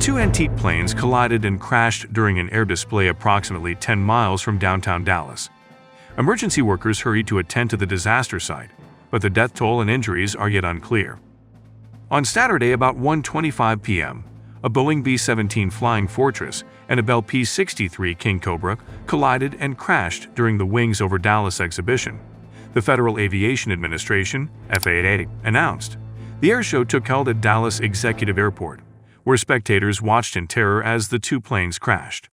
two antique planes collided and crashed during an air display approximately 10 miles from downtown Dallas. Emergency workers hurried to attend to the disaster site, but the death toll and injuries are yet unclear. On Saturday about 1:25 p.m., a Boeing B-17 Flying Fortress and a Bell P-63 Kingcobra collided and crashed during the Wings Over Dallas exhibition, the Federal Aviation Administration (FAA) announced. The airshow took held at Dallas Executive Airport, where spectators watched in terror as the two planes crashed.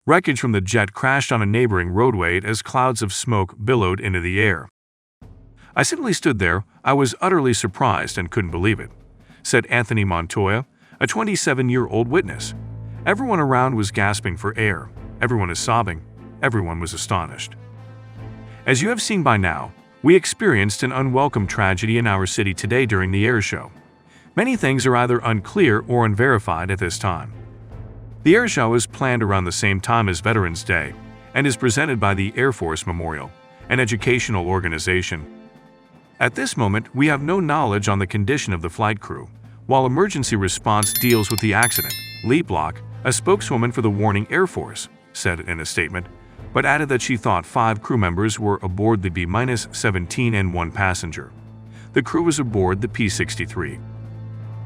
Wreckage from the jet crashed on a neighboring roadway as clouds of smoke billowed into the air. "I simply stood there. I was utterly surprised and couldn't believe it," said Anthony Montoya, a 27-year-old witness. "Everyone around was gasping for air. Everyone is sobbing. Everyone was astonished." As you have seen by now, we experienced an unwelcome tragedy in our city today during the airshow. Many things are either unclear or unverified at this time. The airshow is planned around the same time as Veterans Day and is presented by the Air Force Memorial, an educational organization. At this moment, we have no knowledge on the condition of the flight crew, while emergency response deals with the accident. Lee Block, a spokeswoman for the Warning Air Force, said in a statement, but added that she thought 5 crew members were aboard the B-17 and 1 passenger. The crew was aboard the P-63.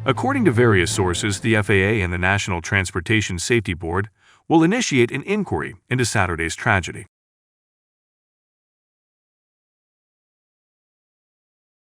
According to various sources, the FAA and the National Transportation Safety Board will initiate an inquiry into Saturday's tragedy.